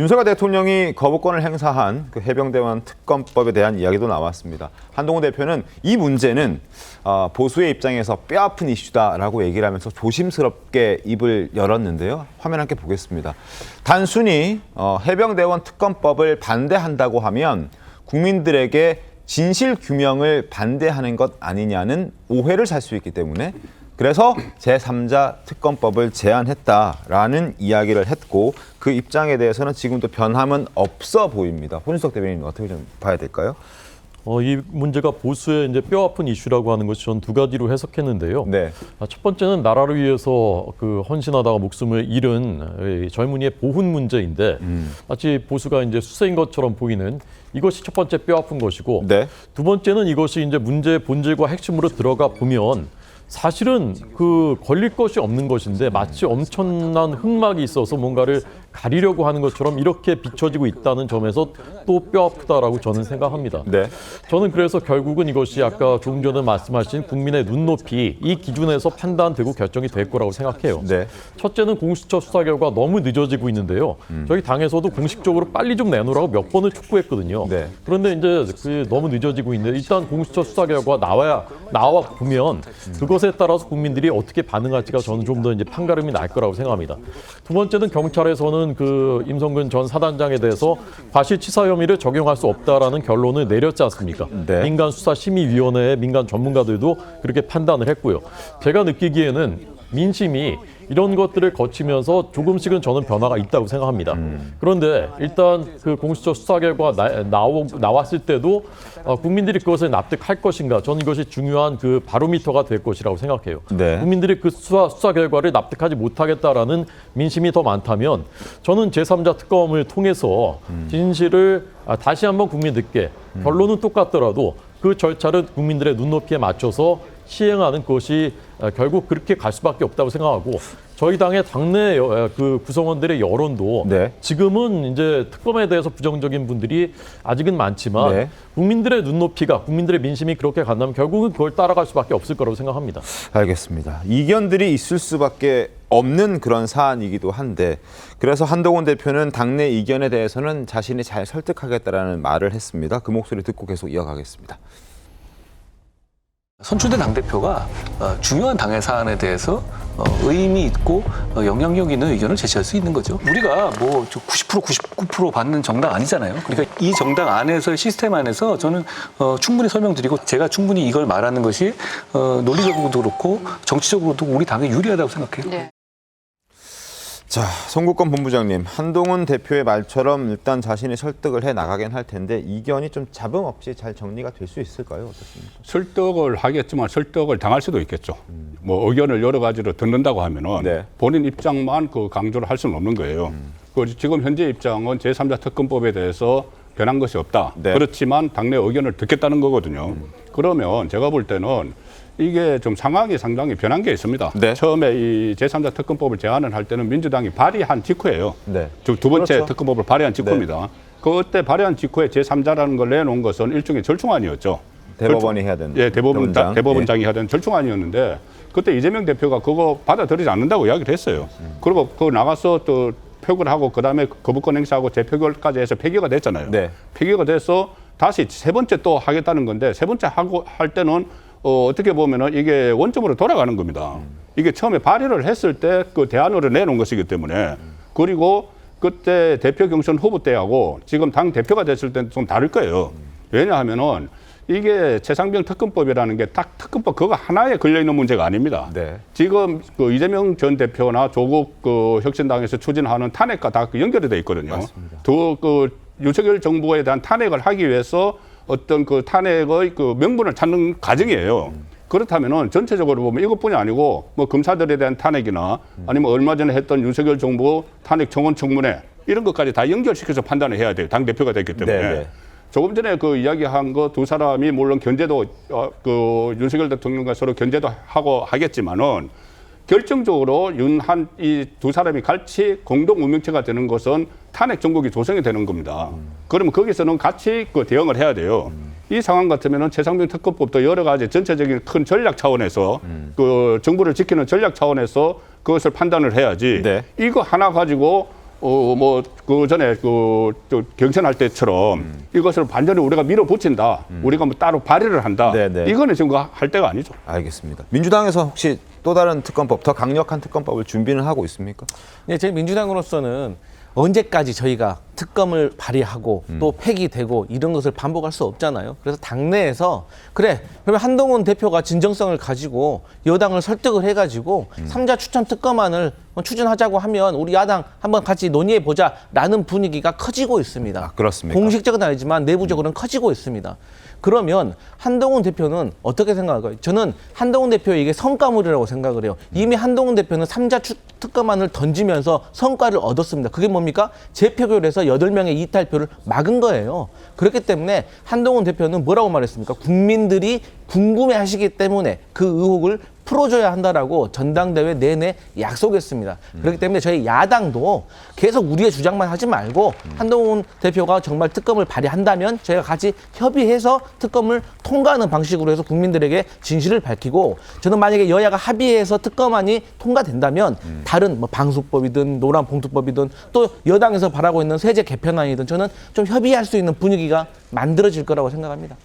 윤석열 대통령이 거부권을 행사한 그 해병대원 특검법에 대한 이야기도 나왔습니다. 한동훈 대표는 이 문제는 보수의 입장에서 뼈아픈 이슈다라고 얘기를 하면서 조심스럽게 입을 열었는데요. 화면 함께 보겠습니다. 단순히 해병대원 특검법을 반대한다고 하면 국민들에게 진실 규명을 반대하는 것 아니냐는 오해를 살 수 있기 때문에 그래서 제3자 특검법을 제안했다라는 이야기를 했고 그 입장에 대해서는 지금도 변함은 없어 보입니다. 손희석 대변인 어떻게 좀 봐야 될까요? 이 문제가 보수의 이제 뼈아픈 이슈라고 하는 것이 전 두 가지로 해석했는데요. 네. 첫 번째는 나라를 위해서 그 헌신하다가 목숨을 잃은 젊은이의 보훈 문제인데 마치 보수가 이제 수세인 것처럼 보이는 이것이 첫 번째 뼈아픈 것이고 네. 두 번째는 이것이 이제 문제의 본질과 핵심으로 들어가 보면 사실은 그 걸릴 것이 없는 것인데 마치 엄청난 흑막이 있어서 뭔가를 가리려고 하는 것처럼 이렇게 비춰지고 있다는 점에서 또 뼈아프다라고 저는 생각합니다. 네. 저는 그래서 결국은 이것이 아까 조금 전에 말씀하신 국민의 눈높이 이 기준에서 판단되고 결정이 될 거라고 생각해요. 네. 첫째는 공수처 수사 결과 너무 늦어지고 있는데요. 저희 당에서도 공식적으로 빨리 좀 내놓으라고 몇 번을 촉구했거든요. 네. 그런데 이제 너무 늦어지고 있는데 일단 공수처 수사 결과 나와 보면 그것에 따라서 국민들이 어떻게 반응할지가 저는 좀 더 이제 판가름이 날 거라고 생각합니다. 두 번째는 경찰에서는 그 임성근 전 사단장에 대해서 과실치사 혐의를 적용할 수 없다라는 결론을 내렸지 않습니까? 네. 민간수사심의위원회의 민간 전문가들도 그렇게 판단을 했고요. 제가 느끼기에는 민심이 이런 것들을 거치면서 조금씩은 저는 변화가 있다고 생각합니다. 그런데 일단 그 공수처 수사 결과 나왔을 때도 국민들이 그것을 납득할 것인가? 저는 이것이 중요한 그 바로미터가 될 것이라고 생각해요. 네. 국민들이 그 수사 결과를 납득하지 못하겠다라는 민심이 더 많다면 저는 제3자 특검을 통해서 진실을 다시 한번 국민들께 결론은 똑같더라도 그 절차를 국민들의 눈높이에 맞춰서 시행하는 것이 결국 그렇게 갈 수밖에 없다고 생각하고 저희 당의 당내 그 구성원들의 여론도 네. 지금은 이제 특검에 대해서 부정적인 분들이 아직은 많지만 네. 국민들의 눈높이가 국민들의 민심이 그렇게 간다면 결국은 그걸 따라갈 수밖에 없을 거라고 생각합니다. 알겠습니다. 이견들이 있을 수밖에 없는 그런 사안이기도 한데 그래서 한동훈 대표는 당내 이견에 대해서는 자신이 잘 설득하겠다라는 말을 했습니다. 그 목소리 듣고 계속 이어가겠습니다. 선출된 당대표가 중요한 당의 사안에 대해서 의미 있고 영향력 있는 의견을 제시할 수 있는 거죠. 우리가 뭐 90%, 99% 받는 정당 아니잖아요. 그러니까 이 정당 안에서의 시스템 안에서 저는 충분히 설명드리고 제가 충분히 이걸 말하는 것이 논리적으로도 그렇고 정치적으로도 우리 당에 유리하다고 생각해요. 네. 자, 송국권 본부장님, 한동훈 대표의 말처럼 일단 자신이 설득을 해 나가긴 할 텐데 이견이 좀 잡음 없이 잘 정리가 될 수 있을까요? 어떻습니까? 설득을 하겠지만 설득을 당할 수도 있겠죠. 뭐 의견을 여러 가지로 듣는다고 하면은 네. 본인 입장만 그 강조를 할 수는 없는 거예요. 그 지금 현재 입장은 제3자 특검법에 대해서 변한 것이 없다. 네. 그렇지만 당내 의견을 듣겠다는 거거든요. 그러면 제가 볼 때는 이게 좀 상황이 상당히 변한 게 있습니다. 네. 처음에 이 제3자 특검법을 제안을 할 때는 민주당이 발의한 직후예요. 네. 두 번째 그렇죠. 특검법을 발의한 직후입니다. 그때 발의한 직후에 제3자라는 걸 내놓은 것은 일종의 절충안이었죠. 대법원이 해야 된다. 예, 대법원장이 해야 되는 절충안이었는데 그때 이재명 대표가 그거 받아들이지 않는다고 이야기를 했어요. 그리고 그거 나가서 또 표결을 하고 그다음에 거부권 행사하고 재표결까지 해서 폐기가 됐잖아요. 네. 폐기가 돼서 다시 세 번째 또 하겠다는 건데 세 번째 하고 할 때는 어떻게 보면은 이게 원점으로 돌아가는 겁니다. 이게 처음에 발의를 했을 때 그 대안으로 내놓은 것이기 때문에 그리고 그때 대표 경선 후보 때하고 지금 당 대표가 됐을 때는 좀 다를 거예요. 왜냐하면은 이게 최상병 특검법이라는 게 딱 특검법 그거 하나에 걸려 있는 문제가 아닙니다. 네. 지금 그 이재명 전 대표나 조국 그 혁신당에서 추진하는 탄핵과 다 연결이 돼 있거든요. 맞습니다. 그 윤석열 정부에 대한 탄핵을 하기 위해서 어떤 그 탄핵의 그 명분을 찾는 과정이에요. 그렇다면은 전체적으로 보면 이것뿐이 아니고 뭐 검사들에 대한 탄핵이나 아니면 얼마 전에 했던 윤석열 정부 탄핵 청원 청문회 이런 것까지 다 연결시켜서 판단을 해야 돼요. 당 대표가 됐기 때문에. 네, 네. 조금 전에 그 이야기한 거 두 사람이 물론 견제도 그 윤석열 대통령과 서로 견제도 하고 하겠지만은 결정적으로 윤한 이 두 사람이 같이 공동 운명체가 되는 것은 탄핵 정국이 조성이 되는 겁니다. 그러면 거기서는 같이 그 대응을 해야 돼요. 이 상황 같으면은 최상병 특검법도 여러 가지 전체적인 큰 전략 차원에서 그 정부를 지키는 전략 차원에서 그것을 판단을 해야지. 네. 이거 하나 가지고 뭐 그 전에 저 경선할 때처럼 이것을 완전히 우리가 밀어붙인다. 우리가 뭐 따로 발의를 한다. 네네. 이거는 지금 할 때가 아니죠. 알겠습니다. 민주당에서 혹시 또 다른 특검법, 더 강력한 특검법을 준비는 하고 있습니까? 네, 저희 민주당으로서는 언제까지 저희가 특검을 발의하고 또 폐기되고 이런 것을 반복할 수 없잖아요. 그래서 당내에서 그래, 그러면 한동훈 대표가 진정성을 가지고 여당을 설득을 해가지고 삼자 추천 특검안을 추진하자고 하면 우리 야당 한번 같이 논의해보자라는 분위기가 커지고 있습니다. 아, 그렇습니까? 공식적은 아니지만 내부적으로는 커지고 있습니다. 그러면 한동훈 대표는 어떻게 생각할까요? 저는 한동훈 대표의 이게 성과물이라고 생각을 해요. 이미 한동훈 대표는 삼자 특검안을 던지면서 성과를 얻었습니다. 그게 뭡니까? 재표결에서 8명의 이탈표를 막은 거예요. 그렇기 때문에 한동훈 대표는 뭐라고 말했습니까? 국민들이 궁금해하시기 때문에 그 의혹을 풀어줘야 한다라고 전당대회 내내 약속했습니다. 그렇기 때문에 저희 야당도 계속 우리의 주장만 하지 말고 한동훈 대표가 정말 특검을 발의한다면 저희가 같이 협의해서 특검을 통과하는 방식으로 해서 국민들에게 진실을 밝히고, 저는 만약에 여야가 합의해서 특검안이 통과된다면 다른 뭐 방수법이든 노란봉투법이든 또 여당에서 바라고 있는 세제 개편안이든 저는 좀 협의할 수 있는 분위기가 만들어질 거라고 생각합니다.